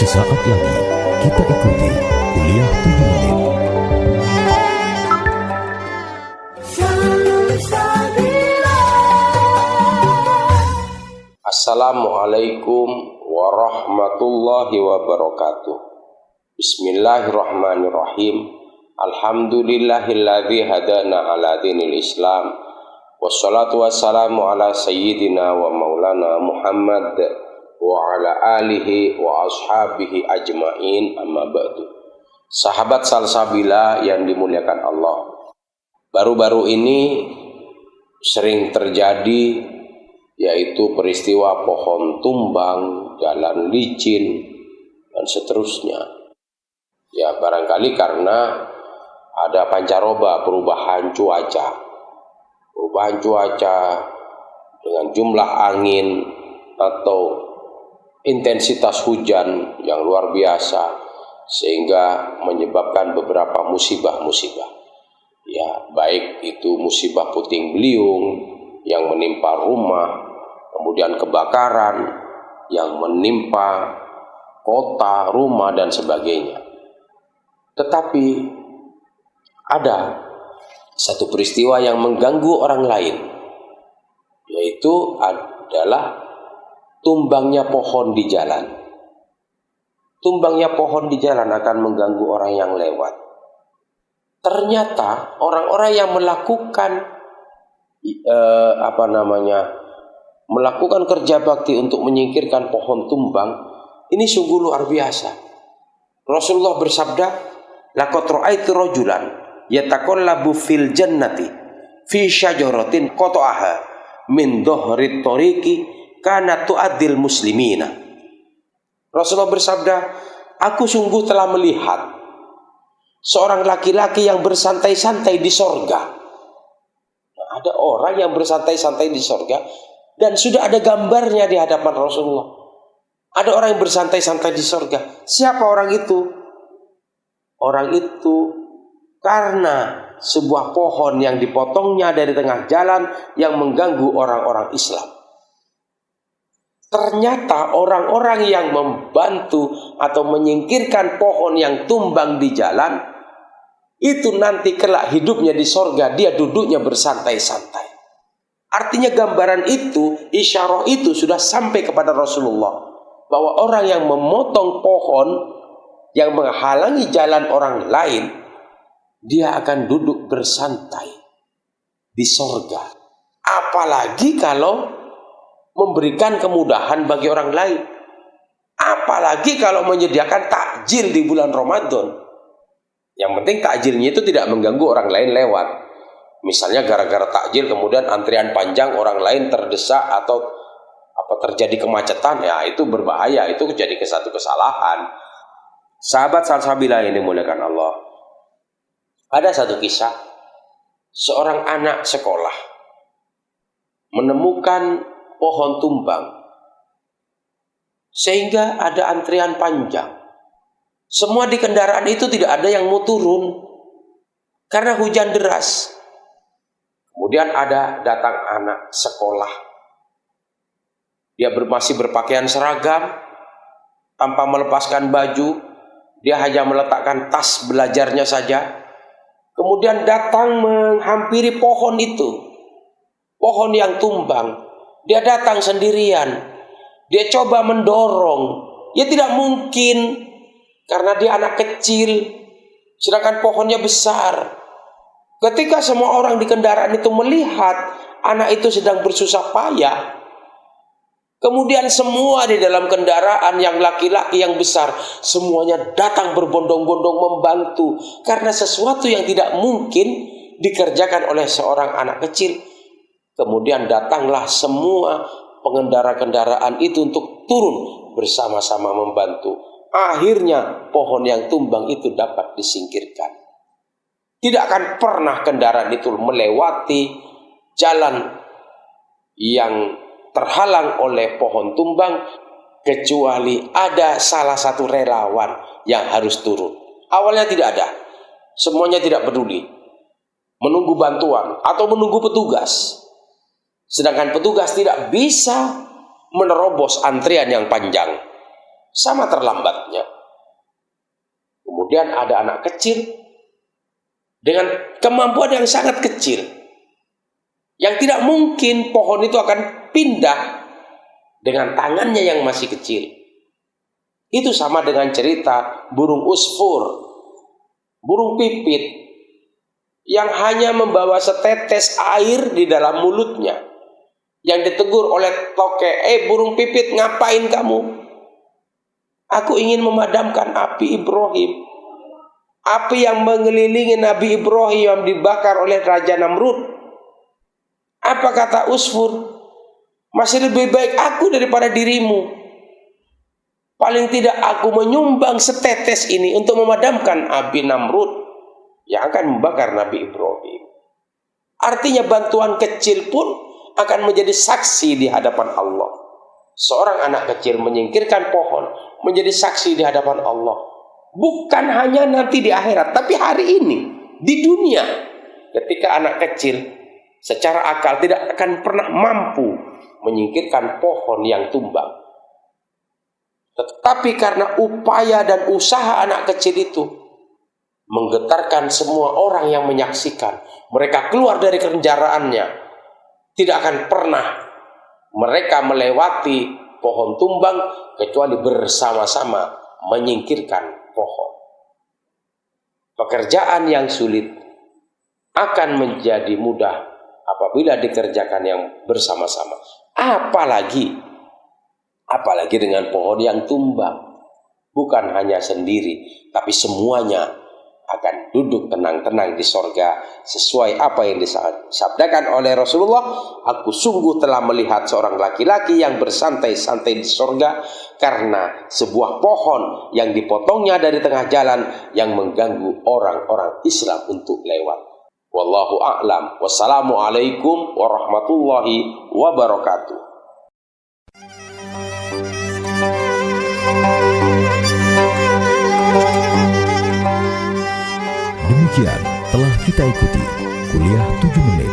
Sesaat lagi kita ikuti kuliah 7 menit. Assalamualaikum warahmatullahi wabarakatuh. Bismillahirrahmanirrahim. Alhamdulillahilladzi hadana ala dinil Islam. Wassalatu wassalamu ala sayyidina wa maulana Muhammad wa ala alihi wa ashabihi ajma'in, amma ba'du. Sahabat salsabila yang dimuliakan Allah, baru-baru ini sering terjadi, yaitu peristiwa pohon tumbang, jalan licin, dan seterusnya. Ya, barangkali karena ada pancaroba, perubahan cuaca dengan jumlah angin atau intensitas hujan yang luar biasa, sehingga menyebabkan beberapa musibah-musibah. Ya, baik itu musibah puting beliung yang menimpa rumah, kemudian kebakaran yang menimpa kota, rumah, dan sebagainya. Tetapi ada satu peristiwa yang mengganggu orang lain, yaitu adalah tumbangnya pohon di jalan. Tumbangnya pohon di jalan akan mengganggu orang yang lewat. Ternyata orang-orang yang melakukan melakukan kerja bakti untuk menyingkirkan pohon tumbang ini sungguh luar biasa. Rasulullah bersabda, laqad ra'aitu rajulan yataqallabu fil jannati fi syajaratin qata'aha min dhahri tariqi kana tu'addil muslimina. Rasulullah bersabda, aku sungguh telah melihat seorang laki-laki yang bersantai-santai di sorga. Nah, ada orang yang bersantai-santai di sorga, dan sudah ada gambarnya di hadapan Rasulullah. Ada orang yang bersantai-santai di sorga. Siapa orang itu? Orang itu karena sebuah pohon yang dipotongnya dari tengah jalan yang mengganggu orang-orang Islam. Ternyata orang-orang yang membantu atau menyingkirkan pohon yang tumbang di jalan itu nanti kelak hidupnya di sorga, dia duduknya bersantai-santai. Artinya gambaran itu, isyarah itu sudah sampai kepada Rasulullah, bahwa orang yang memotong pohon yang menghalangi jalan orang lain, dia akan duduk bersantai di sorga. Apalagi kalau memberikan kemudahan bagi orang lain. Apalagi kalau menyediakan takjil di bulan Ramadan. Yang penting takjilnya itu tidak mengganggu orang lain lewat. Misalnya gara-gara takjil kemudian antrian panjang, orang lain terdesak atau terjadi kemacetan, ya itu berbahaya, itu jadi satu kesalahan. Sahabat salsabila yang dimuliakan Allah, ada satu kisah, seorang anak sekolah menemukan pohon tumbang sehingga ada antrian panjang. Semua di kendaraan itu tidak ada yang mau turun karena hujan deras. Kemudian datang anak sekolah. Dia masih berpakaian seragam, tanpa melepaskan baju. Dia hanya meletakkan tas belajarnya saja. Kemudian datang menghampiri pohon itu, pohon yang tumbang. Dia datang sendirian. Dia coba mendorong. Ya tidak mungkin, karena dia anak kecil, sedangkan pohonnya besar. Ketika semua orang di kendaraan itu melihat anak itu sedang bersusah payah, kemudian semua di dalam kendaraan, yang laki-laki yang besar, semuanya datang berbondong-bondong membantu. Karena sesuatu yang tidak mungkin dikerjakan oleh seorang anak kecil. Kemudian datanglah semua pengendara kendaraan itu untuk turun bersama-sama membantu. Akhirnya pohon yang tumbang itu dapat disingkirkan. Tidak akan pernah kendaraan itu melewati jalan yang terhalang oleh pohon tumbang kecuali ada salah satu relawan yang harus turun. Awalnya tidak ada, semuanya tidak peduli, menunggu bantuan atau menunggu petugas. Sedangkan petugas tidak bisa menerobos antrian yang panjang. sama terlambatnya. Kemudian ada anak kecil dengan kemampuan yang sangat kecil, yang tidak mungkin pohon itu akan pindah dengan tangannya yang masih kecil. Itu sama dengan cerita burung usfur, burung pipit, yang hanya membawa setetes air di dalam mulutnya, yang ditegur oleh toke, burung pipit, ngapain kamu? Aku ingin memadamkan api Ibrahim, api yang mengelilingi Nabi Ibrahim yang dibakar oleh Raja Namrud. Apa kata usfur? Masih lebih baik aku daripada dirimu. Paling tidak aku menyumbang setetes ini untuk memadamkan api Namrud yang akan membakar Nabi Ibrahim. Artinya bantuan kecil pun akan menjadi saksi di hadapan Allah. Seorang anak kecil menyingkirkan pohon menjadi saksi di hadapan Allah. Bukan hanya nanti di akhirat, tapi hari ini, di dunia. Ketika anak kecil secara akal tidak akan pernah mampu menyingkirkan pohon yang tumbang. Tetapi karena upaya dan usaha anak kecil itu menggetarkan semua orang yang menyaksikan, mereka keluar dari kendaraannya, tidak akan pernah mereka melewati pohon tumbang kecuali bersama-sama menyingkirkan pohon. Pekerjaan yang sulit akan menjadi mudah apabila dikerjakan yang bersama-sama. Apalagi dengan pohon yang tumbang. Bukan hanya sendiri, tapi semuanya akan duduk tenang-tenang di sorga sesuai apa yang disabdakan oleh Rasulullah. Aku sungguh telah melihat seorang laki-laki yang bersantai-santai di sorga karena sebuah pohon yang dipotongnya dari tengah jalan yang mengganggu orang-orang Islam untuk lewat. Wallahu a'lam. Wassalamualaikum warahmatullahi wabarakatuh. Demikian telah kita ikuti kuliah 7 menit